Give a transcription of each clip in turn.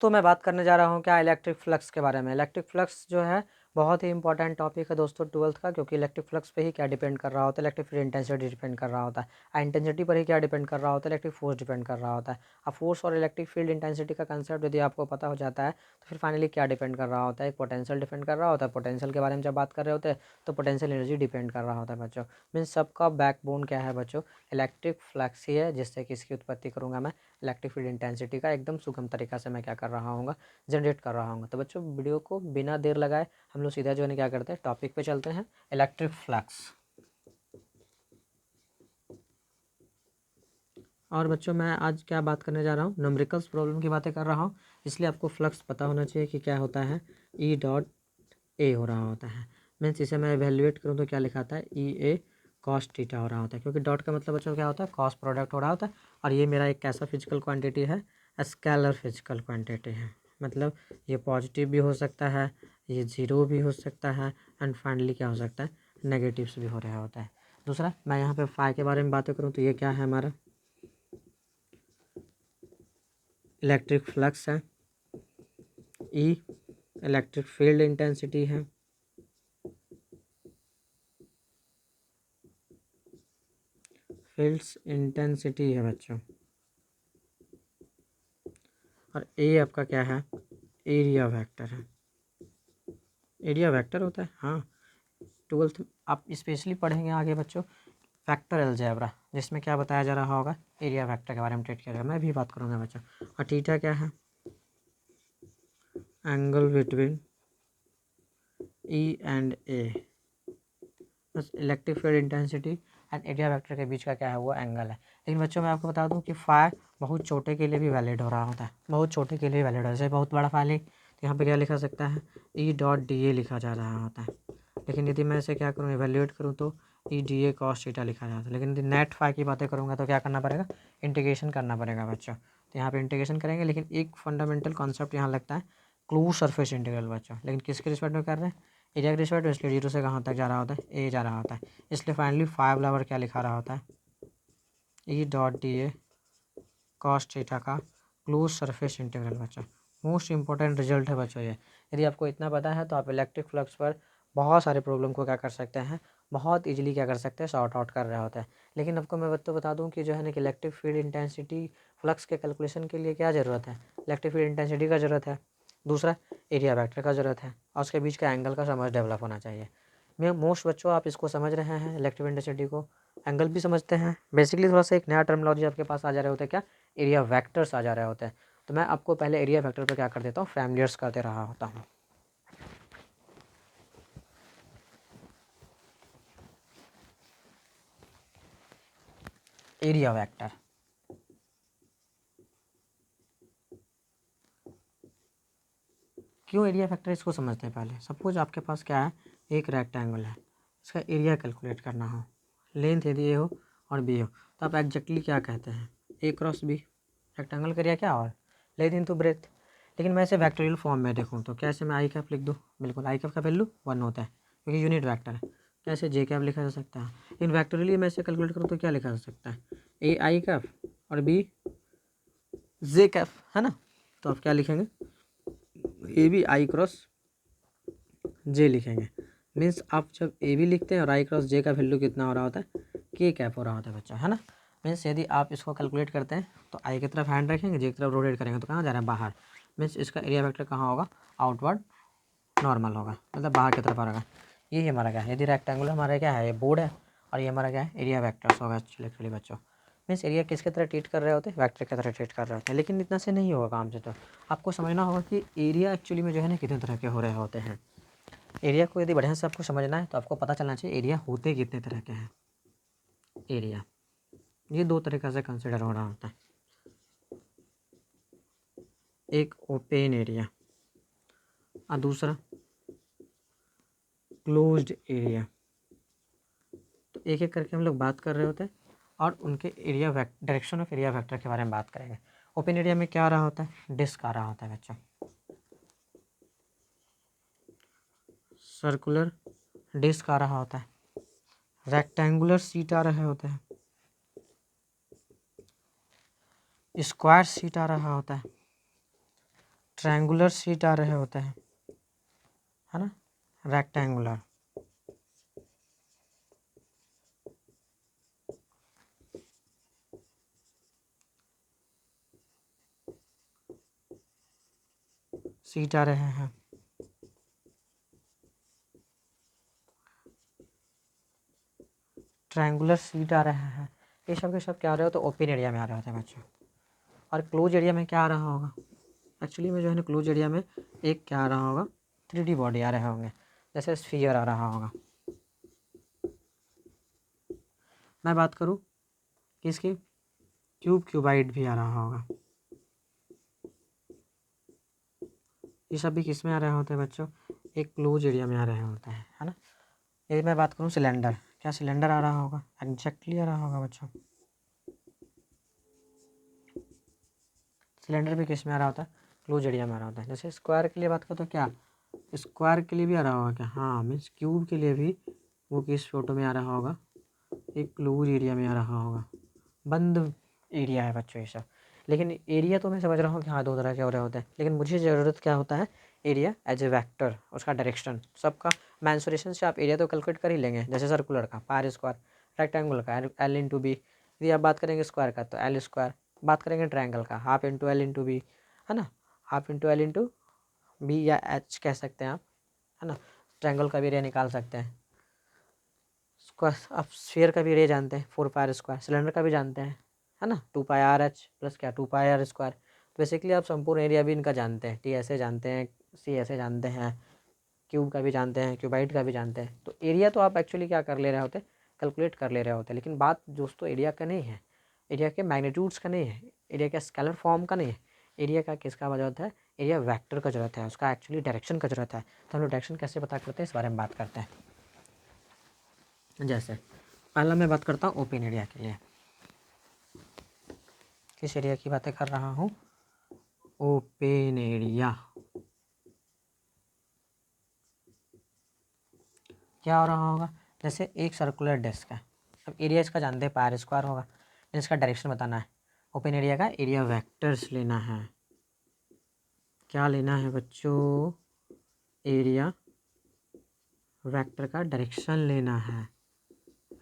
तो मैं बात करने जा रहा हूँ क्या इलेक्ट्रिक फ्लक्स के बारे में। इलेक्ट्रिक फ्लक्स जो है बहुत ही इंपॉर्टेंट टॉपिक है दोस्तों 12th का, क्योंकि इलेक्ट्रिक फ्लक्स पे ही क्या डिपेंड कर रहा होता है, इलेक्ट्रिक फील्ड इंटेंसिटी डिपेंड कर रहा होता है। इंटेंसिटी पर ही क्या डिपेंड कर रहा होता है, इलेक्ट्रिक फोर्स डिपेंड कर रहा होता है। अब फोर्स और इलेक्ट्रिक फील्ड इंटेंसिटी का कंसेप्ट यदि आपको पता हो जाता है तो फिर फाइनली क्या डिपेंड कर रहा होता है, एक पोटेंशियल डिपेंड कर रहा होता है। पोटेंशियल के बारे में जब बात कर रहे होते हैं तो पोटेंशियल एनर्जी डिपेंड कर रहा होता है बच्चों। मीन्स सबका बैकबोन क्या है बच्चों, इलेक्ट्रिक फ्लक्स ही है, जिससे कि इसकी उत्पत्ति करूँगा मैं इलेक्ट्रिक फील्ड इंटेंसिटी का एकदम सुगम तरीका से मैं क्या कर रहा हूँ, जनरेट कर रहा हूँ। तो बच्चों वीडियो को बिना देर लगाए हम लोग सीधा जो है क्या करते हैं, टॉपिक पे चलते हैं, इलेक्ट्रिक फ्लक्स। और बच्चों मैं आज क्या बात करने जा रहा हूँ, न्यूमेरिकल्स प्रॉब्लम की बातें कर रहा हूँ, इसलिए आपको फ्लक्स पता होना चाहिए कि क्या होता है, ई डॉट ए हो रहा होता है। मीन्स इसे मैं एवेल्युएट करूँ तो क्या लिखा आता है, ई ए कॉस थीटा हो रहा होता है, क्योंकि डॉट का मतलब बच्चों क्या होता है, कॉस प्रोडक्ट हो रहा होता है। और ये मेरा एक कैसा फिजिकल क्वांटिटी है, स्केलर फिजिकल क्वांटिटी है। मतलब ये पॉजिटिव भी हो सकता है, ये ज़ीरो भी हो सकता है, एंड फाइनली क्या हो सकता है, नेगेटिव्स भी हो रहा होता है। दूसरा मैं यहाँ पे फाई के बारे में बातें करूँ तो ये क्या है, हमारा इलेक्ट्रिक फ्लक्स है। ई इलेक्ट्रिक फील्ड इंटेंसिटी है। फील्ड्स इंटेंसिटी है बच्चों। और ए आपका क्या है, एरिया वेक्टर है। एरिया वेक्टर होता है, हाँ। 12th आप स्पेशली पढ़ेंगे आगे बच्चों फैक्टर अलजेब्रा, जिसमें क्या बताया जा रहा होगा, एरिया वेक्टर के बारे में ट्रीट किया जाएगा, मैं भी बात करूँगा बच्चों। और थीटा क्या है, एंगल बिटवीन ई एंड ए। बस electric field intensity and area vector के बीच का क्या है, वो एंगल है। लेकिन बच्चों मैं आपको बता दूं कि फाई बहुत छोटे के लिए भी वैलिड हो रहा होता है, बहुत छोटे के लिए वैलिड हो, जैसे बहुत बड़ा फाइल है तो यहाँ पे क्या लिखा सकता है, ई डॉट डी ए लिखा जा रहा होता है। लेकिन यदि मैं इसे क्या करूँ, एवेल्यूएट करूँ तो E D A cos theta लिखा जाता है। लेकिन यदि नेट फाई की बातें करूँगा तो क्या करना पड़ेगा, इंटीग्रेशन करना पड़ेगा बच्चों। तो यहाँ पे इंटीग्रेशन करेंगे, लेकिन एक फंडामेंटल कॉन्सेप्ट यहाँ लगता है, क्लोज सरफेस इंटीग्रल बच्चों। लेकिन किसके रिस्पेक्ट में कर रहे हैं, एरिया के रिस्पेक्ट में, इसलिए जीरो से कहाँ तक जा रहा होता है, ए जा रहा होता है। इसलिए फाइनली फाइव बराबर क्या लिखा रहा होता है, E dot D A cos theta का क्लोज सरफेस इंटीग्रल बच्चों। मोस्ट इंपॉर्टेंट रिजल्ट है बच्चों ये। यदि आपको इतना पता है तो आप इलेक्ट्रिक फ्लक्स पर बहुत सारे प्रॉब्लम को क्या कर सकते हैं, बहुत इजीली क्या कर सकते हैं, सॉर्ट आउट कर रहे होते हैं। लेकिन आपको मैं तो बता दूं कि जो है ना कि इलेक्ट्रिक फील्ड इंटेंसिटी फ्लक्स के कैलकुलेशन के लिए क्या ज़रूरत है, इलेक्ट्रिक फील्ड इंटेंसिटी का ज़रूरत है, दूसरा एरिया वेक्टर का ज़रूरत है, और उसके बीच का एंगल का समझ डेवलप होना चाहिए। मैं मोस्ट बच्चों आप इसको समझ रहे हैं, इलेक्ट्रिक इंटेंसिटी को, एंगल भी समझते हैं। बेसिकली थोड़ा सा एक नया टर्मिनोलॉजी आपके पास आ जा रहे होते हैं, क्या एरिया वेक्टर्स आ जा रहे होते हैं। तो मैं आपको पहले एरिया वेक्टर पर क्या कर देता हूँ, फैमिलियर्स करते रहा होता हूँ। एरिया वेक्टर, क्यों एरिया फैक्टर, इसको समझते हैं पहले। सपोज आपके पास क्या है, एक रेक्टेंगल है, इसका एरिया कैलकुलेट करना हो, लेंथ यदि ए हो और बी हो, तो आप एग्जैक्टली क्या कहते हैं, ए क्रॉस बी। रेक्टेंगल का एरिया क्या और लेंथ इंटू ब्रेथ। लेकिन मैं इसे वैक्टोरियल फॉर्म में देखूँ तो कैसे, मैं आई कैप लिख दूँ, बिल्कुल आई कैप का वैल्यू 1 होता है क्योंकि यूनिट वैक्टर है। कैसे जे कैप लिखा जा सकता है, इन वैक्टोरियली मैं इसे कैलकुलेट करूँ तो क्या लिखा जा सकता है, ए आई कैप और बी जे कैप, है ना। तो आप क्या लिखेंगे, ए बी आई क्रॉस जे लिखेंगे। मीन्स आप जब ए बी लिखते हैं और आई क्रॉस जे का वैल्यू कितना हो रहा होता है, के कैप हो रहा होता है बच्चा, है ना। मीन्स यदि आप इसको कैलकुलेट करते हैं तो आई की तरफ हैंड रखेंगे, जे की तरफ रोटेट करेंगे तो कहाँ जा रहा है, बाहर। मीन्स इसका एरिया वेक्टर कहाँ होगा, आउटवर्ड नॉर्मल होगा, मतलब बाहर की तरफ आ रहा है। ये हमारा क्या है, यदि रेक्टेंगुलर हमारा क्या है, ये बोर्ड है, और ये हमारा क्या है, एरिया वेक्टर्स होगा एक्चुअली बच्चों। मीन्स एरिया किसके तरह ट्रीट कर रहे होते हैं, वेक्टर की तरह ट्रीट कर रहे होते हैं। लेकिन इतना से नहीं होगा काम से, तो आपको समझना होगा कि एरिया एक्चुअली में जो है ना कितने तरह के हो रहे होते हैं। एरिया को यदि बढ़िया से आपको समझना है तो आपको पता चलना चाहिए एरिया होते कितने तरह के हैं। एरिया ये दो तरीक़े से कंसिडर हो रहा होता है, एक ओपन एरिया और दूसरा क्लोज्ड एरिया। तो एक एक करके हम लोग बात कर रहे होते हैं और उनके area direction of area vector के बारे में बात करेंगे। ओपन एरिया में क्या आ रहा होता है, डिस्क आ रहा होता है बच्चों, सर्कुलर डिस्क आ रहा होता है, रेक्टेंगुलर सीट आ रहे होते हैं, स्क्वायर सीट आ रहा होता है, ट्रायंगुलर शीट आ रहे होते हैं, है ना, रेक्टेंगुलर। शीट आ रहे हैं, ट्रायंगुलर शीट आ रहे हैं, ये सब के सब क्या आ रहे हो तो ओपन एरिया में आ रहे होते हैं बच्चों। और क्लोज एरिया में क्या आ रहा होगा, एक्चुअली में जो है ना क्लोज एरिया में एक क्या आ रहा होगा, 3D बॉडी आ रहे होंगे, जैसे स्फीयर आ रहा होगा। मैं बात करूँ किसकी, क्यूब, क्यूबाइड भी आ रहा होगा। ये सब भी किस में आ रहे होते हैं बच्चों, एक क्लोज एरिया में आ रहे होते हैं, है ना। यदि मैं बात करूँ सिलेंडर, क्या सिलेंडर आ रहा होगा, एग्जैक्टली आ रहा होगा बच्चों। सिलेंडर भी किस में आ रहा होता है, क्लोज एरिया में आ रहा होता है। जैसे स्क्वायर के लिए बात करो तो क्या स्क्वायर के लिए भी आ रहा होगा क्या, हाँ मीन्स क्यूब के लिए भी वो किस फोटो में आ रहा होगा, एक क्लोज एरिया में आ रहा होगा, बंद एरिया है बच्चों ये सब। लेकिन एरिया तो मैं समझ रहा हूँ कि हाँ दो तरह के हो रहे होते हैं, लेकिन मुझे ज़रूरत क्या होता है, एरिया एज ए वेक्टर, उसका डायरेक्शन सबका मैंसुरेशन से आप एरिया तो कैलकुलेट कर ही लेंगे। जैसे सर्कुलर का पार स्क्वायर, रेक्टेंगुलर का एल इंटू बी, यदि आप बात करेंगे स्क्वायर का तो एल स्क्वायर, बात करेंगे ट्रायंगल का half into l into b, है ना, half into l into b या एच कह सकते हैं आप, है ना। ट्रायंगल का भी एरिया निकाल सकते हैं। स्क्वायर आप स्फीयर का भी एरिया जानते हैं, 4πr², सिलेंडर का भी जानते हैं, है ना, 2πrh प्लस क्या 2πr²। बेसिकली आप संपूर्ण एरिया भी इनका जानते हैं, टी ऐसे जानते हैं, सी ऐसे जानते हैं, क्यूब का भी जानते हैं, क्यूबाइड का भी जानते हैं। तो एरिया तो आप एक्चुअली क्या कर ले रहे होते, कैलकुलेट कर ले रहे होते, लेकिन बात दोस्तों एरिया का नहीं है, एरिया के मैग्नीट्यूड्स का नहीं है, एरिया के स्केलर फॉर्म का नहीं है, एरिया का किसका जरूरत है, एरिया वेक्टर का जरूरत है, उसका एक्चुअली डायरेक्शन का जरूरत है। तो हम लोग डायरेक्शन कैसे पता करते हैं इस बारे में बात करते हैं। जैसे पहला मैं बात करता हूँ ओपन एरिया के लिए, किस एरिया की बातें कर रहा हूँ, ओपन एरिया। क्या हो रहा होगा, जैसे एक सर्कुलर डिस्क है, अब एरिया इसका जानते हैं πr² होगा, इसका डायरेक्शन बताना है। ओपन एरिया का एरिया वेक्टर्स लेना है, क्या लेना है बच्चों, एरिया वेक्टर का डायरेक्शन लेना है।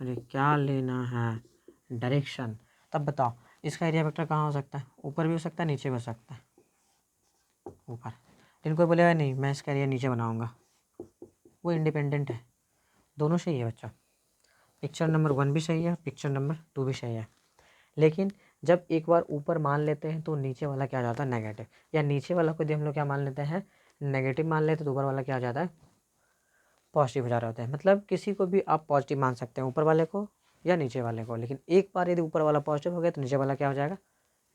अरे क्या लेना है, डायरेक्शन। तब बताओ इसका एरिया वेक्टर कहाँ हो सकता है, ऊपर भी हो सकता है नीचे भी हो सकता है, ऊपर। लेकिन कोई बोलेगा नहीं मैं इसका एरिया नीचे बनाऊंगा, वो इंडिपेंडेंट है, दोनों सही है बच्चों, पिक्चर नंबर 1 भी सही है, पिक्चर नंबर 2 भी सही है। लेकिन जब एक बार ऊपर मान लेते हैं तो नीचे वाला क्या हो जाता है, नेगेटिव, या नीचे वाला को यदि हम लोग क्या मान लेते हैं, नेगेटिव मान लेते हैं तो ऊपर वाला क्या हो जाता है, पॉजिटिव हो जा रहा होता है। मतलब किसी को भी आप पॉजिटिव मान सकते हैं, ऊपर वाले को या नीचे वाले को, लेकिन एक बार यदि ऊपर वाला पॉजिटिव हो गया तो नीचे वाला क्या हो जाएगा,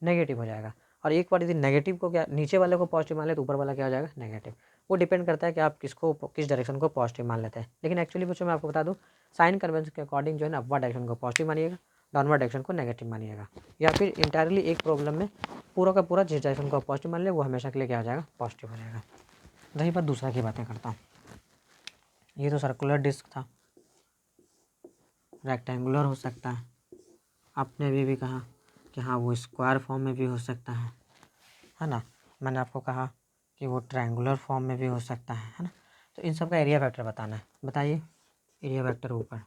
नेगेटिव हो जाएगा। और एक बार यदि नेगेटिव को क्या नीचे वाले को पॉजिटिव मान ले तो ऊपर वाला क्या हो जाएगा, नेगेटिव। वो डिपेंड करता है कि आप किसको किस डायरेक्शन को पॉजिटिव मान लेते हैं। लेकिन एक्चुअली बच्चों मैं आपको बता दूं, साइन कन्वेंशन के अकॉर्डिंग जो है ना अपवर्ड डायरेक्शन को पॉजिटिव मानिएगा, डाउनवर्ड डायरेक्शन को नेगेटिव मानिएगा, या फिर इंटायरली एक प्रॉब्लम में पूरा का पूरा जिस डायरेक्शन को पॉजिटिव मान ले वो हमेशा के लिए क्या हो जाएगा, पॉजिटिव हो जाएगा। रही बात दूसरा की बातें करता हूँ, ये तो सर्कुलर डिस्क था, रेक्टेंगुलर हो सकता है, आपने अभी भी कहा कि हाँ वो स्क्वायर फॉर्म में भी हो सकता है ना। मैंने आपको कहा कि वो ट्रायंगुलर फॉर्म में भी हो सकता है ना। तो इन सब का एरिया वेक्टर बताना है, बताइए एरिया वेक्टर ऊपर,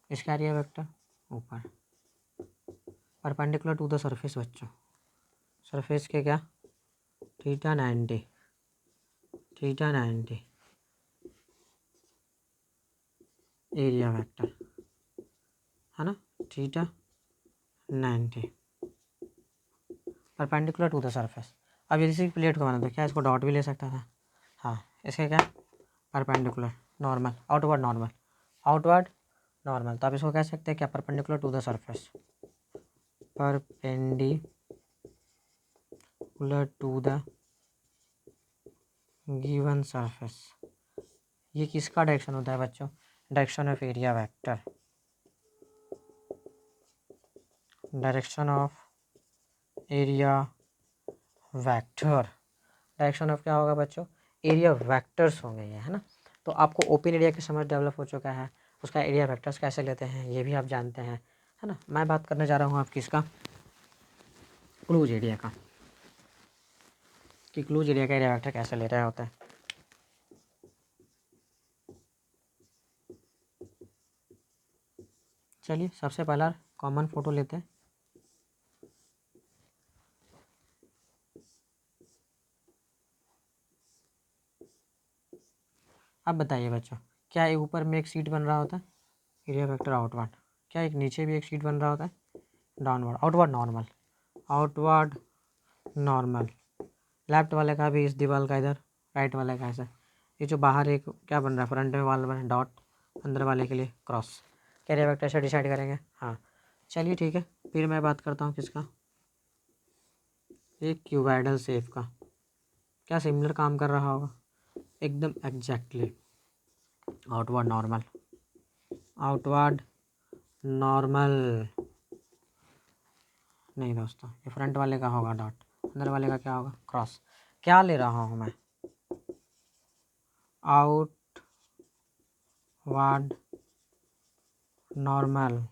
इसका एरिया वेक्टर ऊपर, परपेंडिकुलर टू द सरफेस बच्चों, सरफेस के क्या थीटा 90, थीटा 90 एरिया वेक्टर, है ना, theta 90 perpendicular to the surface. अब यदि इसी प्लेट को बना दो क्या इसको डॉट भी ले सकता था, हाँ इसके क्या perpendicular normal, outward normal, outward normal, तो आप इसको कह सकते हैं क्या, perpendicular to the surface, perpendicular to the given surface. ये किसका डायरेक्शन होता है बच्चों, direction of area vector, direction of area vector, direction of क्या होगा बच्चों, एरिया वेक्टर्स होंगे ये, है ना। तो आपको ओपन एरिया की समझ डेवलप हो चुका है, उसका एरिया वेक्टर्स कैसे लेते हैं ये भी आप जानते हैं, है ना। मैं बात करने जा रहा हूँ आपकी इसका क्लोज एरिया का। कि क्लोज एरिया का एरिया वेक्टर कैसे ले रहा होता है। चलिए सबसे पहला कॉमन फोटो लेते हैं। अब बताइए बच्चों, क्या एक ऊपर में एक शीट बन रहा होता है एरिया वेक्टर आउटवर्ड, क्या एक नीचे भी एक शीट बन रहा होता है downward, outward normal, outward normal, left वाले का भी इस दीवार का इधर, राइट वाले का ऐसा। ये जो बाहर एक क्या बन रहा है फ्रंट में वाल बन डॉट, अंदर वाले के लिए क्रॉस, क्या एरिया वेक्टर से डिसाइड करेंगे। हाँ चलिए ठीक है, फिर मैं बात करता हूँ किसका, एक क्यूबाइडल शेप का, क्या सिमिलर काम कर रहा होगा एकदम exactly, outward normal, outward normal नहीं दोस्तों, ये फ्रंट वाले का होगा डॉट, अंदर वाले का क्या होगा क्रॉस। क्या ले रहा हूँ मैं, आउटवर्ड नॉर्मल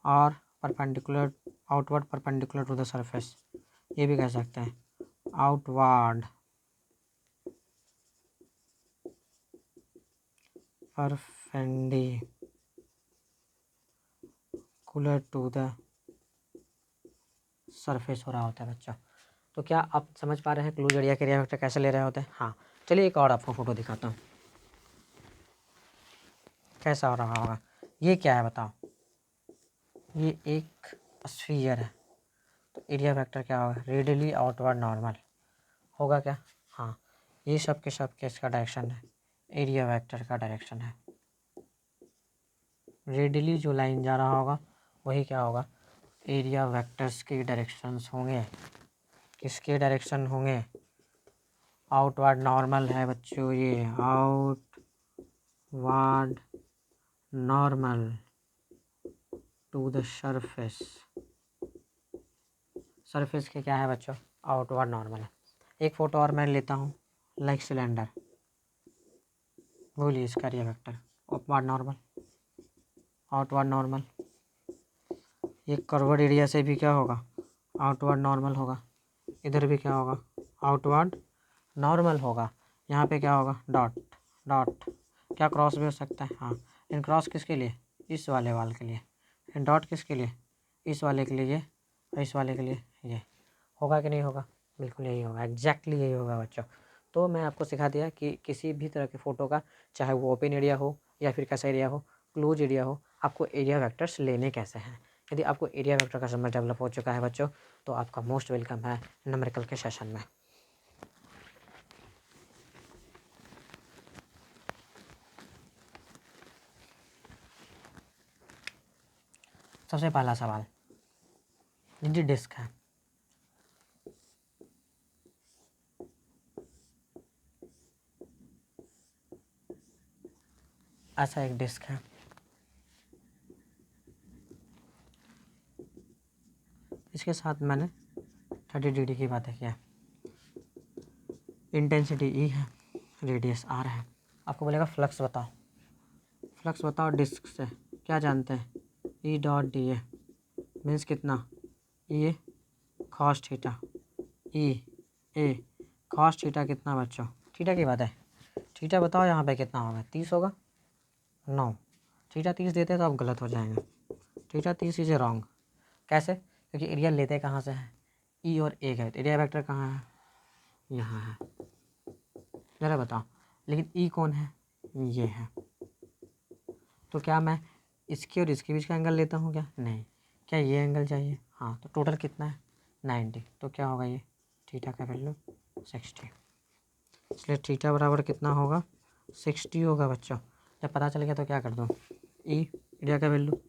और perpendicular, outward perpendicular to the surface, ये भी कह सकते हैं outward perpendicular to the surface हो रहा होता है बच्चों। तो क्या आप समझ पा रहे हैं क्लोज एरिया के एरिया वेक्टर कैसे ले रहे होते हैं। हाँ चलिए एक और आपको फोटो दिखाता हूँ कैसा हो रहा होगा। ये क्या है बताओ, ये एक स्फीयर है, तो एरिया वेक्टर क्या होगा रेडियली आउटवर्ड नॉर्मल होगा क्या। हाँ ये सब के सब किसका डायरेक्शन है, एरिया वेक्टर का डायरेक्शन है। रेडियली जो लाइन जा रहा होगा वही क्या होगा एरिया वेक्टर्स के डायरेक्शंस होंगे। किसके डायरेक्शन होंगे, आउटवर्ड नॉर्मल है बच्चों, ये outward normal to the surface, surface के क्या है बच्चों आउटवर्ड नॉर्मल है। एक फोटो और मैं लेता हूँ, लाइक सिलेंडर, बोलिए इसका area vector upward normal, outward normal, ये कर्वर्ड एरिया से भी क्या होगा आउटवर्ड नॉर्मल होगा, इधर भी क्या होगा आउटवर्ड नॉर्मल होगा। यहाँ पे क्या होगा डॉट डॉट, क्या क्रॉस भी हो सकता है। हाँ इन क्रॉस किसके लिए, इस वाले वाल के लिए, इन डॉट किसके लिए, इस वाले के लिए ये, और इस वाले के लिए ये, होगा कि नहीं होगा, बिल्कुल यही होगा, एग्जैक्टली यही होगा बच्चों। तो मैं आपको सिखा दिया कि किसी भी तरह के फ़ोटो का, चाहे वो ओपन एरिया हो या फिर कैसा एरिया हो, क्लोज एरिया हो, आपको एरिया वेक्टर्स लेने कैसे हैं। यदि आपको एरिया वेक्टर का समझ डेवलप हो चुका है बच्चों, तो आपका मोस्ट वेलकम है न्यूमेरिकल के सेशन में। सबसे पहला सवाल, ये डिस्क है, ऐसा एक डिस्क है, इसके साथ मैंने 30 डिग्री की बातें किया, इंटेंसिटी ई है, रेडियस आर है। आपको बोलेगा फ्लक्स बताओ, फ्लक्स बताओ डिस्क से, क्या जानते हैं E dot D A means कितना, ये कॉस थीटा, ई ए कॉस थीटा कितना बच्चों, थीटा की बात है, थीटा बताओ यहाँ पे कितना होगा 30 होगा, 9, थीटा 30 देते हैं तो आप गलत हो जाएंगे, थीटा 30 इज रॉन्ग। कैसे, क्योंकि एरिया लेते कहाँ से है, ई और ए है, एरिया वेक्टर कहाँ है यहाँ है, ज़रा बताओ, लेकिन ई कौन है ये है, तो क्या मैं इसके और इसके बीच का एंगल लेता हूँ क्या, नहीं, क्या ये एंगल चाहिए, हाँ तो टोटल कितना है 90, तो क्या होगा ये थीटा का वैल्यू 60, इसलिए थीटा बराबर कितना होगा 60 होगा बच्चों। जब पता चल गया तो क्या कर दो, ई एरिया का वैल्यू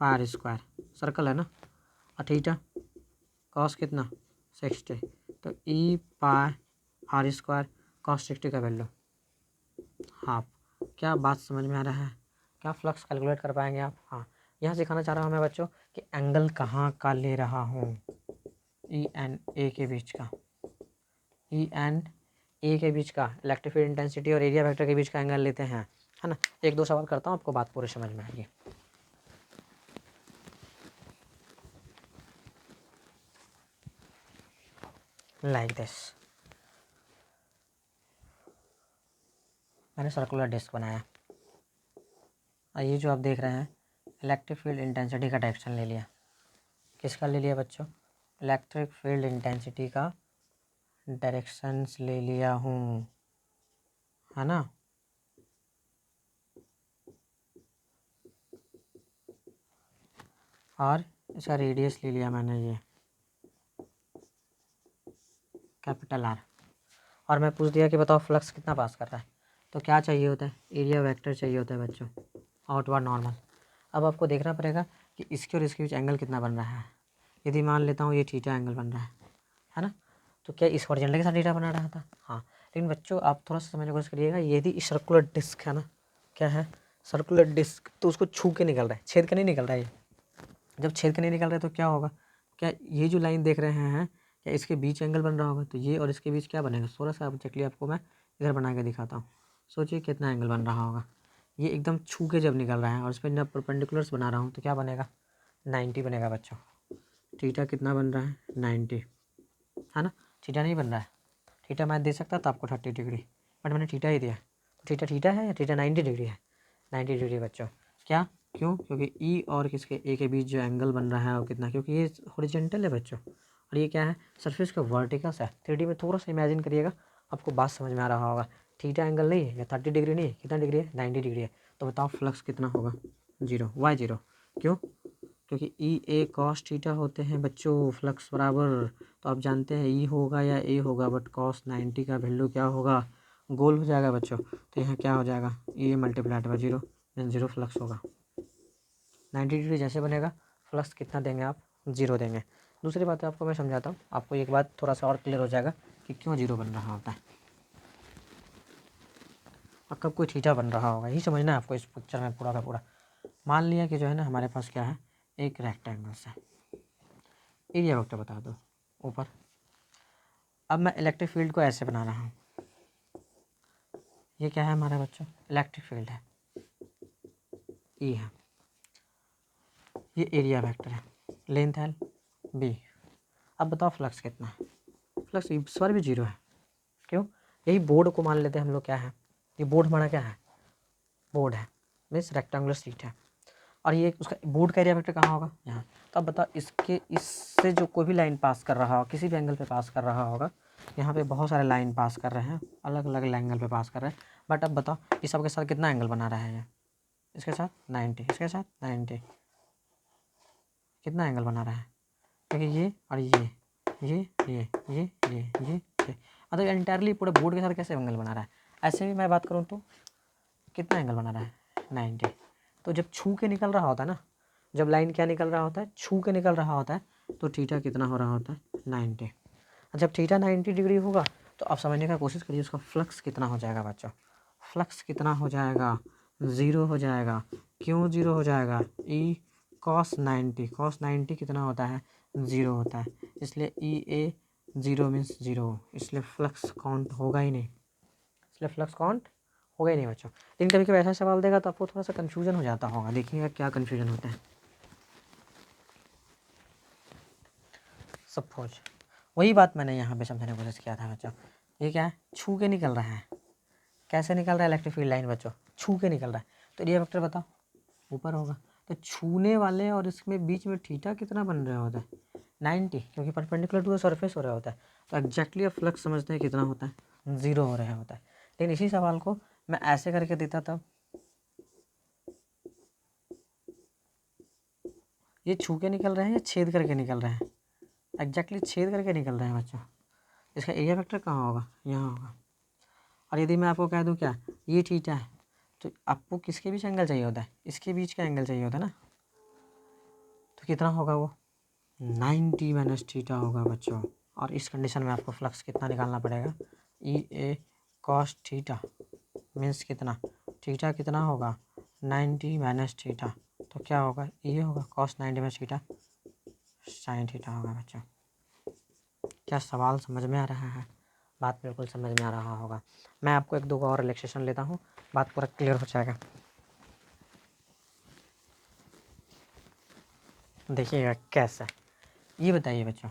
आर स्क्वायर, सर्कल है ना, और थीटा कॉस कितना 60, तो ई पाई आर स्क्वायर कॉस 60 का वैल्यू हाफ। क्या बात समझ में आ रहा है, क्या फ्लक्स कैलकुलेट कर पाएंगे आप। हाँ यहाँ सिखाना चाह रहा हूँ मैं बच्चों कि एंगल कहाँ का ले रहा हूँ, ई एंड ए के बीच का, ई एंड ए के बीच का, इलेक्ट्रिक फील्ड इंटेंसिटी और एरिया वेक्टर के बीच का एंगल लेते हैं, है ना। एक दो सवाल करता हूँ, आपको बात पूरी समझ में आएगी। लाइक दिस, मैंने सर्कुलर डिस्क बनाया। और ये जो आप देख रहे हैं इलेक्ट्रिक फील्ड इंटेंसिटी का डायरेक्शन ले लिया। किसका ले लिया बच्चों? इलेक्ट्रिक फील्ड इंटेंसिटी का डायरेक्शंस ले लिया हूँ, है ना। और इसका रेडियस ले लिया मैंने, ये कैपिटल आर। और मैं पूछ दिया कि बताओ फ्लक्स कितना पास कर रहा है, तो क्या चाहिए होता है? एरिया वेक्टर चाहिए होता है बच्चों, आउटवर्ड नॉर्मल। अब आपको देखना पड़ेगा कि इसके और इसके बीच एंगल कितना बन रहा है। यदि मान लेता हूँ ये थीटा एंगल बन रहा है ना, तो क्या इस हॉरिजॉन्टल के साथ थीटा बना रहा था? हाँ। लेकिन बच्चों आप थोड़ा सा समझने की कोशिश करिएगा, यदि सर्कुलर डिस्क है ना, क्या है सर्कुलर डिस्क, तो उसको छू के निकल रहा है, छेद के नहीं निकल रहा है। ये जब छेद के नहीं निकल रहा है तो क्या होगा? क्या ये जो लाइन देख रहे हैं क्या इसके बीच एंगल बन रहा होगा? तो ये और इसके बीच क्या बनेगा? थोड़ा सा एग्जैक्टली आपको मैं इधर बना के दिखाता हूँ। सोचिए कितना एंगल बन रहा होगा। ये एकदम छू के जब निकल रहा है और इस पर जब परपेंडिकुलर्स बना रहा हूँ तो क्या बनेगा? 90 बनेगा बच्चों। थीटा कितना बन रहा है? 90, है ना। थीटा नहीं बन रहा है, थीटा मैं दे सकता था आपको 30 डिग्री, बट मैंने थीटा ही दिया। थीटा थीटा है या थीटा 90 डिग्री है? 90 डिग्री बच्चों। क्या? क्यों? क्योंकि ई और किसके ए के बीच जो एंगल बन रहा है वो कितना, क्योंकि ये हॉरिजॉन्टल है बच्चों और ये क्या है? सरफेस का वर्टिकल है। 3D में थोड़ा सा इमेजिन करिएगा, आपको बात समझ में आ रहा होगा। थीटा एंगल नहीं है या 30 डिग्री नहीं है, कितना डिग्री है? 90 डिग्री है। तो बताओ फ्लक्स कितना होगा? 0, वाई 0। क्यों? क्योंकि ई ए कॉस थीटा होते हैं बच्चों फ्लक्स बराबर। तो आप जानते हैं ई होगा या ए होगा, बट कॉस 90 का वैल्यू क्या होगा? गोल हो जाएगा बच्चों। तो यहाँ क्या हो जाएगा? ई मल्टीप्लाइड बाय 0, मीन 0 फ्लक्स होगा। 90 डिग्री जैसे बनेगा, फ्लक्स कितना देंगे आप? 0 देंगे। दूसरी बात आपको मैं समझाता हूँ, आपको एक बात थोड़ा सा और क्लियर हो जाएगा कि क्यों 0 बन रहा होता है और कब कोई थीटा बन रहा होगा। यही समझना है आपको इस पिक्चर में पूरा का पूरा। मान लिया कि जो है ना हमारे पास क्या है, एक रेक्टेंगल्स है। एरिया वेक्टर बता दो ऊपर। अब मैं इलेक्ट्रिक फील्ड को ऐसे बना रहा हूँ। ये क्या है हमारा बच्चों? इलेक्ट्रिक फील्ड है, ई है। ये एरिया वेक्टर है, लेंथ है बी। अब बताओ फ्लक्स कितना है? फ्लक्स इस बार भी 0 है। क्यों? यही बोर्ड को मान लेते हैं हम लोग, क्या है ये? बोर्ड हमारा क्या है? बोर्ड है, मीन्स रेक्टेंगुलर शीट है। और ये उसका बोर्ड का एरिया वेक्टर कहाँ होगा? यहाँ। तो अब बताओ इसके इससे जो कोई भी लाइन पास कर रहा हो, किसी भी एंगल पे पास कर रहा होगा, यहाँ पे बहुत सारे लाइन पास कर रहे हैं, अलग अलग एंगल पे पास कर रहे हैं। बट अब बताओ इस सब के साथ कितना एंगल बना रहा है? ये इसके साथ 90, इसके साथ 90, कितना एंगल बना रहा है? क्योंकि ये और ये मतलब एंटायरली पूरे बोर्ड के साथ कैसे एंगल बना रहा है? ऐसे भी मैं बात करूँ तो कितना एंगल बना रहा है? 90। तो जब छू के निकल रहा होता है ना, जब लाइन क्या निकल रहा होता है? छू के निकल रहा होता है, तो थीटा कितना हो रहा होता है? 90। जब थीटा 90 डिग्री होगा तो आप समझने का कोशिश करिए उसका फ्लक्स कितना हो जाएगा बच्चों? फ्लक्स कितना हो जाएगा? 0 हो जाएगा। क्यों 0 हो जाएगा? ई कॉस 90, कॉस 90 कितना होता है? 0 होता है। इसलिए ई ए 0 मीन्स 0, इसलिए फ्लक्स काउंट होगा ही नहीं, इसलिए फ्लक्स काउंट होगा ही नहीं बच्चों। लेकिन कभी कभी ऐसा सवाल देगा तो आपको थोड़ा सा कन्फ्यूजन हो जाता होगा, देखिएगा क्या कन्फ्यूजन होता है। सपोज वही बात मैंने यहाँ पे समझाने की कोशिश किया था बच्चों। ये क्या है? छू के निकल रहा है। कैसे निकल रहा है इलेक्ट्रिक फील्ड लाइन बच्चों? छू के निकल रहा है। तो एरिया वेक्टर बताओ, ऊपर होगा। तो छूने वाले और इसमें बीच में थीटा कितना बन रहा होता है? 90, क्योंकि परपेंडिकुलर टू द सरफेस हो रहा होता है। तो एग्जैक्टली आप फ्लक्स समझते हैं कितना होता है? 0 हो रहा होता है। लेकिन इसी सवाल को मैं ऐसे करके देता था, ये छू के निकल रहे हैं या छेद करके निकल रहे हैं? एग्जैक्टली छेद करके निकल रहे हैं बच्चों। इसका एरिया वेक्टर कहाँ होगा? यहाँ होगा। और यदि मैं आपको कह दूँ क्या ये थीटा है, तो आपको किसके बीच एंगल चाहिए होता है? इसके बीच का एंगल चाहिए होता है ना। तो कितना होगा वो? 90 माइनस थीटा होगा बच्चों। और इस कंडीशन में आपको फ्लक्स कितना निकालना पड़ेगा? ई ए कॉस थीटा मीन्स कितना? थीटा कितना होगा? 90 माइनस थीटा। तो क्या होगा? ये होगा cos 90 minus theta sine theta होगा बच्चों। क्या सवाल समझ में आ रहा है? बात बिल्कुल समझ में आ रहा होगा। मैं आपको एक दो और रिलैक्सेशन लेता हूँ, बात पूरा क्लियर हो जाएगा। देखिएगा कैसा। ये बताइए बच्चों,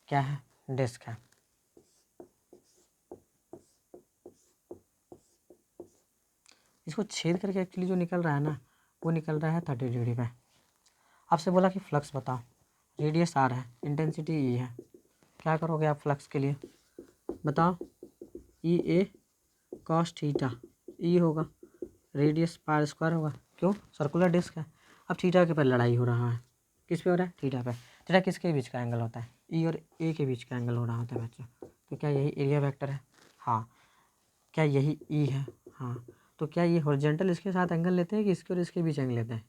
क्या है? डिस्क है। इसको छेद करके एक्चुअली जो निकल रहा है ना वो निकल रहा है 30 डिग्री पे। आपसे बोला कि फ्लक्स बताओ, रेडियस आर है, इंटेंसिटी ई है, क्या करोगे आप फ्लक्स के लिए बताओ। ई ए कॉस थीटा, ई होगा, रेडियस पार स्क्वायर होगा, क्यों सर्कुलर डिस्क है। अब थीटा के पर लड़ाई हो रहा है, किस पे हो रहा है थीटा पे। थीटा किसके बीच का एंगल होता है, ई और ए के बीच का एंगल हो रहा होता है बच्चों। तो क्या यही एरिया वेक्टर है, हाँ। क्या यही ई है, हाँ। तो क्या ये हॉरिजॉन्टल इसके साथ एंगल लेते हैं कि इसके और इसके बीच एंगल लेते हैं।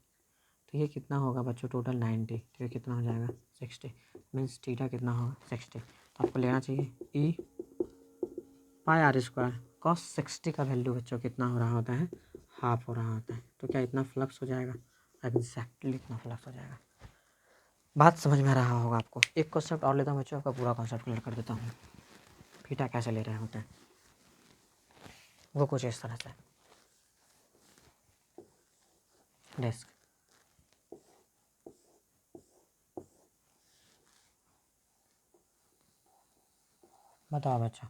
तो ये कितना होगा बच्चों टोटल 90, तो ये कितना हो जाएगा 60, मीन्स थीटा कितना होगा 60। तो आपको लेना चाहिए ई पाई आर स्क्वायर कॉस 60 का वैल्यू बच्चों कितना हो रहा होता है, हाफ हो रहा होता है। तो क्या इतना फ्लक्स हो जाएगा, एग्जैक्टली इतना फ्लक्स हो जाएगा। बात समझ में आ रहा होगा आपको। एक कॉन्सेप्ट और लेता हूँ बच्चों, आपका पूरा कॉन्सेप्ट क्लियर कर देता हूँ। थीटा कैसे ले रहे होते हैं वो कुछ इस तरह से, डेस्क बताओ बच्चों,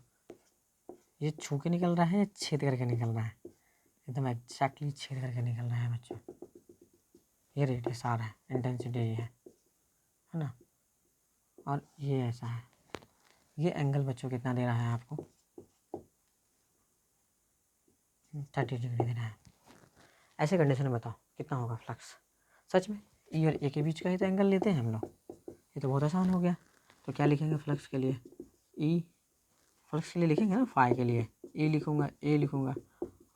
ये छू के निकल रहा है या छेद करके निकल रहा है, एकदम एग्जैक्टली छेद करके निकल रहा है बच्चों। ये रेडियस आर है, इंटेंसिटी ये है ना, और ये ऐसा है। ये एंगल बच्चों कितना दे रहा है आपको 30 डिग्री दे रहा है। ऐसे कंडीशन में बताओ कितना होगा फ्लक्स। सच में ई और ए के बीच का ही तो एंगल लेते हैं हम लोग, ये तो बहुत आसान हो गया। तो क्या लिखेंगे फ्लक्स के लिए, ई फ्लक्स के लिए लिखेंगे ना फाई के लिए ई लिखूँगा, ए लिखूँगा,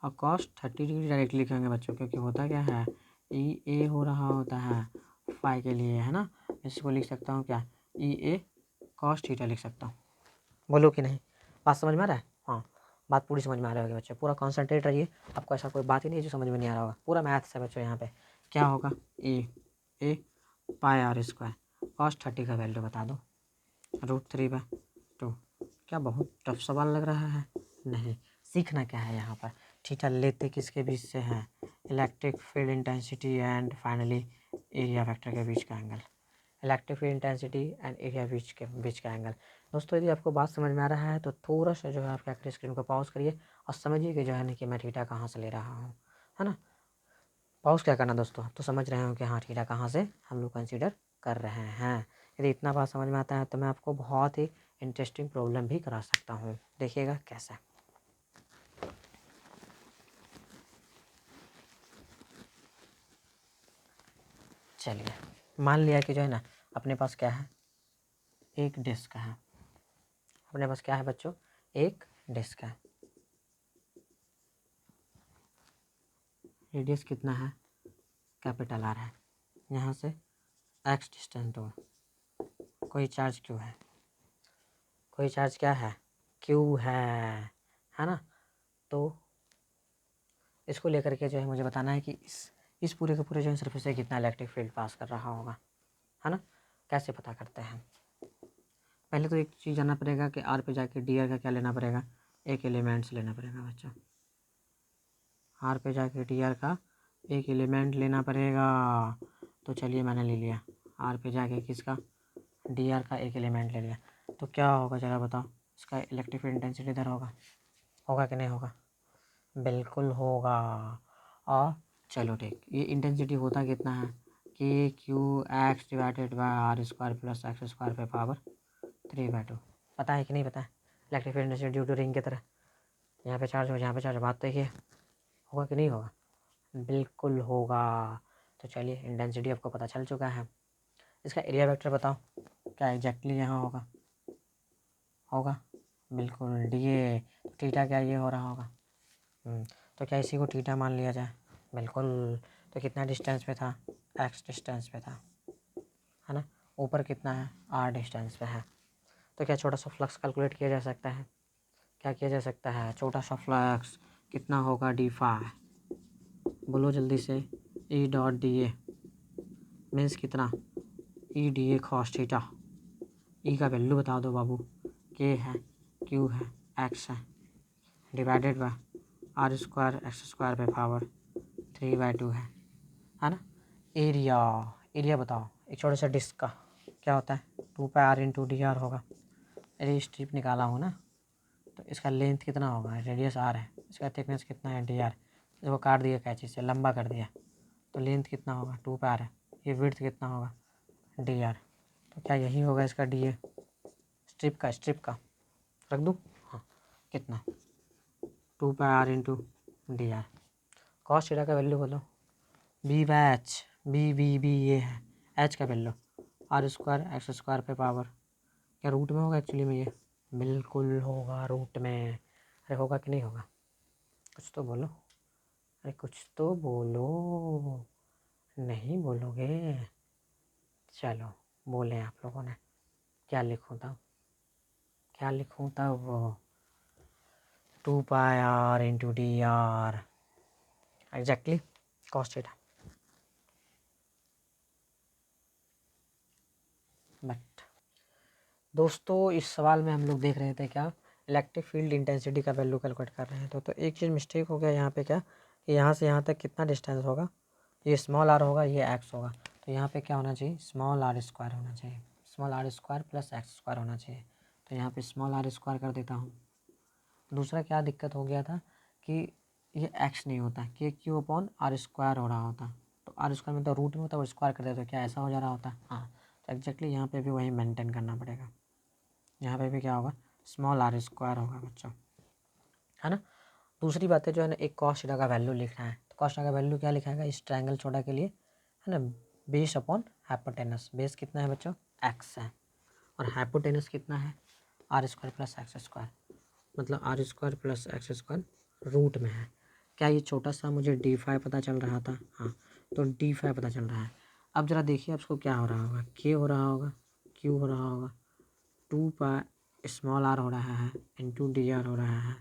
और कॉस 30 डिग्री डायरेक्ट लिखेंगे बच्चों, क्योंकि होता क्या है ई ए हो रहा होता है फाई के लिए, है ना। इसको लिख सकता हूँ क्या, ई ए कॉस थीटा लिख सकता हूँ। बोलो कि नहीं, बात समझ में आ रहा है। हाँ, बात पूरी समझ में आ रही होगी बच्चे, पूरा कॉन्सेंट्रेट रहिए। आपको ऐसा कोई बात ही नहीं है जो समझ में नहीं आ रहा होगा, पूरा मैथ्स है बच्चों। यहाँ पे क्या होगा, ए पाई आर स्क्वायर कॉस 30 का वैल्यू बता दो, √3/2। क्या बहुत टफ सवाल लग रहा है, नहीं। सीखना क्या है यहाँ पर, थीटा लेते किसके बीच से है, electric field intensity and finally area vector के बीच का एंगल। Electric field intensity and area बीच का एंगल। दोस्तों यदि आपको बात समझ में आ रहा है तो थोड़ा सा जो है आप क्या करिए, स्क्रीन को पॉज करिए और समझिए कि जो है ना कि मैं थीटा कहाँ से ले रहा हूँ, है ना। पॉज क्या करना दोस्तों, आप तो समझ रहे हो कि हाँ थीटा कहाँ से हम लोग कंसीडर कर रहे हैं। यदि इतना बात समझ में आता है तो मैं आपको बहुत ही इंटरेस्टिंग प्रॉब्लम भी करा सकता हूँ, देखिएगा कैसे। चलिए मान लिया कि जो है ना अपने पास क्या है, एक डिस्क है। अपने पास क्या है बच्चों, एक डिस्क है। रेडियस कितना है, कैपिटल आर है। यहाँ से एक्स डिस्टेंस दो, कोई चार्ज क्यू है, कोई चार्ज क्या है क्यू है ना। तो इसको लेकर के जो है मुझे बताना है कि इस पूरे के पूरे जो है सरफेस से कितना इलेक्ट्रिक फील्ड पास कर रहा होगा, है ना। कैसे पता करते हैं, पहले तो एक चीज़ जानना पड़ेगा कि आर पे जाके डी आर का क्या लेना पड़ेगा, एक एलिमेंट्स लेना पड़ेगा बच्चों। आर पे जाके डी आर का एक एलिमेंट लेना पड़ेगा। तो चलिए मैंने ले लिया, आर पे जाके किसका, डी आर का एक एलिमेंट ले लिया। तो क्या होगा जरा बताओ, इसका इलेक्ट्रिक फील्ड इंटेंसिटी इधर होगा कि नहीं होगा, बिल्कुल होगा। और चलो ठीक, ये इंटेंसिटी होता कितना है, k q x divided by r square plus x square पे पावर 3/2। पता है कि नहीं पता है, electric field intensity due to ring की तरह, यहाँ पे चार्ज हो यहाँ पे चार्ज, बात तो ये होगा कि नहीं होगा, बिल्कुल होगा। तो चलिए इंटेंसिटी आपको पता चल चुका है। इसका एरिया वेक्टर बताओ, क्या एग्जैक्टली यहाँ होगा बिल्कुल डी ए। थीटा क्या ये हो रहा होगा, तो क्या इसी को थीटा मान लिया जाए, बिल्कुल। तो कितना डिस्टेंस पे था, एक्स डिस्टेंस पे था, है ना। ऊपर कितना है, आर डिस्टेंस पे है। तो क्या छोटा सा फ्लक्स कैलकुलेट किया जा सकता है, क्या किया जा सकता है, छोटा सा फ्लक्स कितना होगा, d∅, बोलो जल्दी से, E.dA मीन्स कितना, E.dA cos थीटा। ई का वैल्यू बता दो बाबू, के है, क्यू है, एक्स है, divided by r square x square पे पावर 3/2 है ना। एरिया, एरिया बताओ एक छोटे से डिस्क का क्या होता है, 2πr/d_r होगा। अरे स्ट्रिप निकाला हूँ ना, तो इसका लेंथ कितना होगा, रेडियस आर है, इसका थिकनेस कितना है डी आर, इसको काट दिया कैंची से, लंबा कर दिया, तो लेंथ कितना होगा 2 पाई है। ये विड्थ कितना होगा dr, तो क्या यही होगा इसका dA, स्ट्रिप का रख दूँ, हाँ कितना 2 pi r into D r. Cos theta का वैल्यू बोलो, बी बाय एच, बी ये है, एच का value r square x square पे पावर, क्या रूट में होगा एक्चुअली में ये, बिल्कुल होगा रूट में। अरे होगा कि नहीं होगा, कुछ तो बोलो, अरे कुछ तो बोलो, नहीं बोलोगे, चलो बोले आप लोगों ने, क्या लिखूँ तब, क्या लिखूँ तब, 2 pi R into D R, exactly cos theta. But दोस्तों इस सवाल में हम लोग देख रहे थे क्या, इलेक्ट्रिक फील्ड इंटेंसिटी का वैल्यू कैलकुलेट कर रहे हैं। तो एक चीज़ मिस्टेक हो गया यहाँ पे, क्या कि यहाँ से यहाँ तक कितना डिस्टेंस होगा, ये स्मॉल आर होगा, ये एक्स होगा, तो यहाँ पे क्या होना चाहिए, स्मॉल आर स्क्वायर होना चाहिए, small r square plus x square होना चाहिए। तो यहाँ पे स्मॉल आर स्क्वायर कर देता हूँ। दूसरा क्या दिक्कत हो गया था कि ये एक्स नहीं होता, कि क्यू अपॉन आर स्क्वायर हो रहा होता, तो आर स्क्वायर में तो रूट में होता है, वो स्क्वायर कर देते, तो क्या ऐसा हो जा रहा होता। हाँ, तो एग्जैक्टली यहाँ पे भी वही मेंटेन करना पड़ेगा, यहाँ पे भी क्या होगा, स्मॉल आर स्क्वायर होगा बच्चों, है ना। दूसरी बात है जो है ना, एक कॉस थीटा का वैल्यू लिखना है, तो कॉस थीटा का वैल्यू क्या लिखा है इस ट्रायंगल छोटा के लिए, है ना, बेस अपॉन हाइपोटेनस। बेस कितना है बच्चों, एक्स है, और हाइपोटेनस कितना है, are square plus x square, मतलब R square plus x square root में है। क्या ये छोटा सा मुझे d5 पता चल रहा था, हाँ, तो d5 पता चल रहा है। अब ज़रा देखिए आपको क्या हो रहा होगा, k हो रहा होगा, q हो रहा होगा, 2 पाई स्मॉल r हो रहा है इंटू डी आर हो रहा है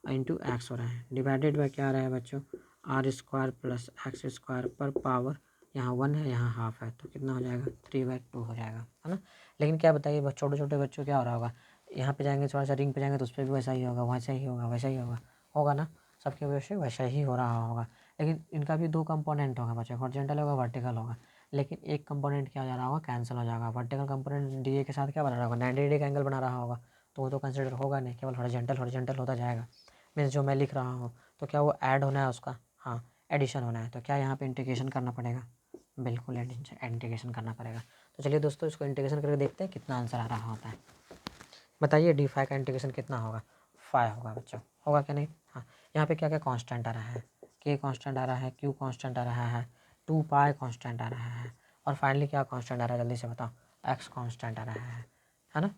इंटू एक्स हो रहा है, डिवाइडेड बाय क्या आ रहा है बच्चों, r square plus x square पर पावर, यहाँ 1 है यहाँ हाफ है, तो कितना हो जाएगा 3/2 हो जाएगा, है ना। लेकिन क्या बताइए छोटे छोटे बच्चों क्या हो रहा होगा, यहाँ पे जाएंगे थोड़ा सा रिंग पे जाएंगे तो उस पर भी वैसा ही होगा, वैसा ही होगा, वैसा ही होगा, होगा ना, सबके वजह से वैसा ही हो रहा होगा। लेकिन इनका भी 2 कंपोनेंट होगा बच्चों, हॉरिजॉन्टल होगा वर्टिकल होगा, लेकिन एक कंपोनेंट क्या हो जा रहा होगा, कैंसिल हो जाएगा। वर्टिकल कंपोनेंट डी ए के साथ क्या बना रहा होगा, 90 डिग्री का एंगल बना रहा होगा, तो वो तो कंसिडर होगा नहीं, केवल हॉरिजॉन्टल हॉरिजॉन्टल होता जाएगा। मीन्स जो मैं लिख रहा हूँ तो क्या वो ऐड होना है उसका, हाँ एडिशन होना है, तो क्या यहाँ पे इंटीग्रेशन करना पड़ेगा, बिल्कुल इंटीग्रेशन करना पड़ेगा। तो चलिए दोस्तों इसको इंटीग्रेशन करके देखते हैं कितना आंसर आ रहा होता है। बताइए d5 का इंटीग्रेशन कितना होगा, 5 होगा बच्चों, होगा क्या नहीं। हाँ, यहाँ पे क्या क्या कांस्टेंट आ रहा है, k कांस्टेंट आ रहा है, q कांस्टेंट आ रहा है, 2 पाई कांस्टेंट आ रहा है, और फाइनली क्या कांस्टेंट आ रहा है, जल्दी से बताओ, x कांस्टेंट आ रहा है ना।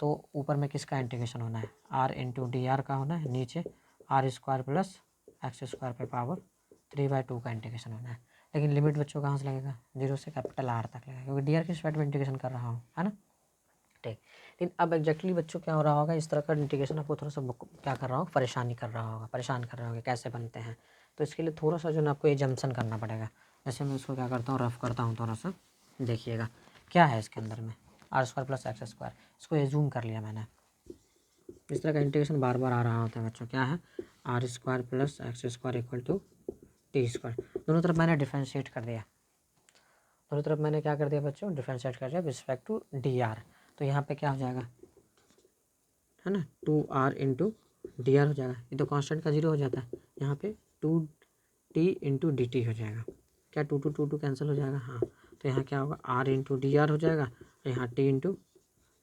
तो ऊपर में किसका इंटीग्रेशन होना है, r इंटू डी आर का होना है, नीचे r square plus x square पे पावर 3/2 का इंटीग्रेशन होना है। लेकिन लिमिट बच्चों कहाँ से लगेगा, 0 से कैपिटल R तक लगेगा, क्योंकि डी आर की स्क्वायर में इंटीग्रेशन कर रहा हूँ, है ना। ठीक, लेकिन अब एग्जैक्टली बच्चों क्या हो रहा होगा, इस तरह का इंटीग्रेशन आपको थोड़ा सा क्या कर रहा होगा, परेशानी कर रहा होगा, परेशान कर रहा होगा कैसे बनते हैं। तो इसके लिए थोड़ा सा जो है आपको ये जंक्शन करना पड़ेगा। जैसे मैं इसको क्या करता हूँ, रफ करता हूँ थोड़ा सा, देखिएगा क्या है इसके अंदर में, r square plus x square, इसको एज्यूम कर लिया मैंने। इस तरह का इंटीग्रेशन बार बार आ रहा होता है बच्चों, क्या है, are square plus x square equal to t square, दोनों तरफ मैंने डिफ्रेंशिएट कर दिया, दोनों तरफ मैंने क्या कर दिया बच्चों, डिफ्रेंशिएट कर दिया रिस्पेक्ट टू डी आर। तो यहाँ पे क्या हो जाएगा, है ना, 2r इंटू डी आर हो जाएगा, ये तो कांस्टेंट का 0 हो जाता है, यहाँ पे 2t इंटू डी टी हो जाएगा, क्या 2 कैंसिल हो जाएगा, हाँ, तो यहाँ क्या होगा, r इंटू डी आर हो जाएगा, और यहाँ t इंटू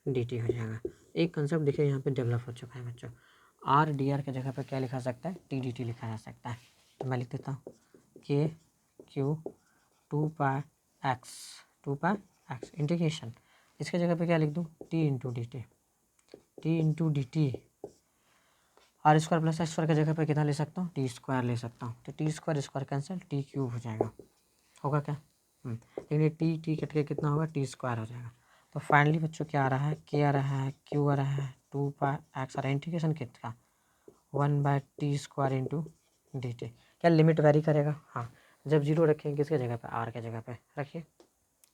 डी टी हो जाएगा। एक कंसेप्ट देखिए यहाँ पे डेवलप हो चुका है बच्चों, r डी आर की जगह पे क्या लिखा सकता है, t डी टी लिखा जा सकता है। तो मैं लिख देता हूँ k q 2 pi x integration, इसके जगह पे क्या लिख दूँ, t into d t, r square plus x square की जगह पे कितना ले सकता हूँ, टी स्क्वायर ले सकता हूँ, तो T square square cancel, T cube हो जाएगा, होगा क्या, लेकिन ये टी कट के कितना होगा, टी स्क्वायर हो जाएगा। तो फाइनली बच्चों क्या आ रहा है, के आ रहा है, क्यू आ रहा है, 2 पाई एक्स आ रहा है, इंटीग्रेशन कितना, 1/t square into d T. क्या लिमिट वेरी करेगा, हाँ, जब जीरो रखेंगे किसके जगह पे, आर के जगह पे रखिए,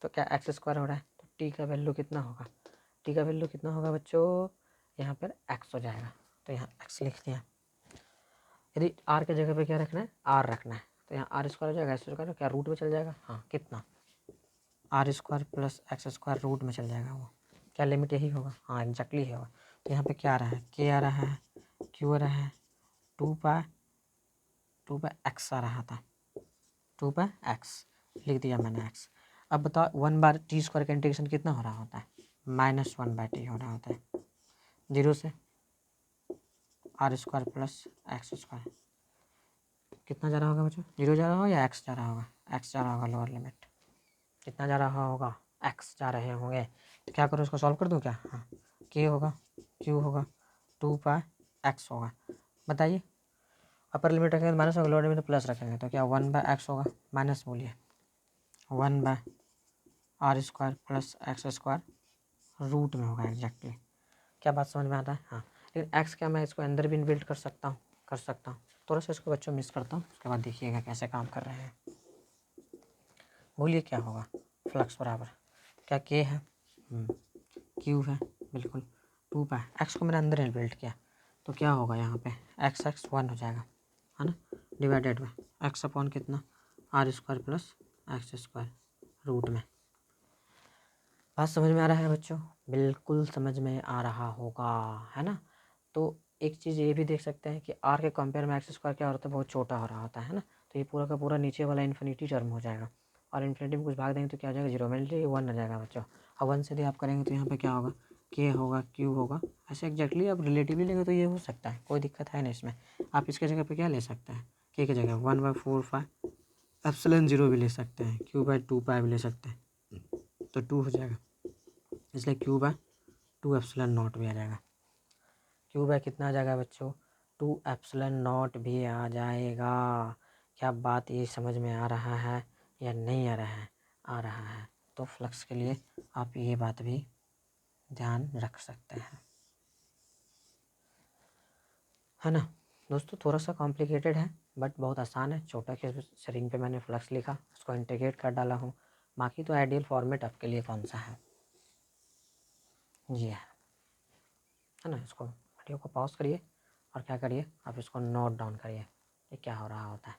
तो क्या एक्स स्क्वायर हो रहा है, तो टी का वैल्यू कितना होगा, टी का वैल्यू कितना होगा बच्चों, यहाँ पर एक्स हो जाएगा, तो यहाँ एक्स लिख दिया। यदि आर के जगह पे क्या रखना है, आर रखना है, तो यहाँ आर स्क्वायर हो जाएगा, एक्स स्क्वायर क्या रूट में चल जाएगा, हाँ कितना, r square plus x square root में चल जाएगा वो, क्या लिमिट यही होगा, हाँ एग्जैक्टली होगा। तो यहाँ पे क्या आ रहा है, के आ रहा है, क्यू आ रहा है, 2 पाई 2 बाय एक्स आ रहा था, 2 बाय एक्स लिख दिया मैंने एक्स। अब बताओ 1 बार टी स्क्वायर का इंटीग्रेशन कितना हो रहा होता है, -1 बाय टी हो रहा होता है, 0 से r square plus x square कितना जा रहा होगा बच्चों, 0 जा रहा होगा या एक्स जा रहा होगा, एक्स जा रहा होगा लोअर लिमिट, कितना जा रहा होगा, एक्स जा रहे होंगे। तो क्या करूँ, इसको सॉल्व कर दूँ क्या, हाँ, के होगा, क्यू होगा, 2 बाय एक्स होगा। बताइए अपर लिमिट रखेंगे तो माइनस होगा, लोअर लिमिट तो प्लस रखेंगे, तो क्या 1 बाय एक्स होगा, माइनस बोलिए 1 by r square plus x square root में होगा एग्जैक्टली। क्या बात समझ में आता है, हाँ। लेकिन एक्स क्या मैं इसको अंदर भी इनबिल्ट कर सकता हूँ, थोड़ा सा इसको बच्चों मिस करता हूँ, उसके बाद देखिएगा कैसे काम कर रहे हैं। बोलिए क्या होगा, फ्लक्स बराबर क्या के है, क्यू है, बिल्कुल 2 बाय एक्स को मैंने अंदर इनबिल्ट किया, तो क्या होगा यहाँ पे एक्स एक्स 1 हो जाएगा, है ना, डिवाइडेड में एक्स अपॉन कितना r square plus x square root में। बात समझ में आ रहा है बच्चों, बिल्कुल समझ में आ रहा होगा, है ना। तो एक चीज़ ये भी देख सकते हैं कि आर के कंपेयर में एक्स स्क्वायर क्या होता है, बहुत छोटा हो रहा होता है ना, तो ये पूरा का पूरा नीचे वाला इन्फिनिटी टर्म हो जाएगा, और इन्फिनिटी में कुछ भाग देंगे तो क्या हो जाएगा, 0 में 1 आ जाएगा बच्चों। अब 1 से यदि आप करेंगे तो यहाँ पे क्या होगा, के होगा, क्यू होगा, ऐसे एग्जैक्टली आप रिलेटिवली लेंगे तो ये हो सकता है, कोई दिक्कत है नहीं इसमें। आप इसके जगह पे क्या ले सकते हैं, के की जगह 1/4 पाई एप्सिलॉन 0 भी ले सकते हैं, क्यू बाय 2 पाई भी ले सकते हैं, तो 2 हो जाएगा, इसलिए क्यू बाय 2 एप्सिलॉन नॉट भी आ जाएगा। क्यू बाय कितना आ जाएगा बच्चों, 2 एप्सिलॉन नॉट भी आ जाएगा। क्या बात ये समझ में आ रहा है या नहीं आ रहा है, आ रहा है, तो फ्लक्स के लिए आप ये बात भी ध्यान रख सकते हैं, है ना दोस्तों। थोड़ा सा कॉम्प्लिकेटेड है बट बहुत आसान है, छोटा के शरीर पे मैंने फ्लक्स लिखा, उसको इंटीग्रेट कर डाला हूँ, बाकी तो आइडियल फॉर्मेट आपके लिए कौन सा है, ये है ना। इसको वीडियो को पॉज करिए और क्या करिए, आप इसको नोट डाउन करिए कि क्या हो रहा होता है।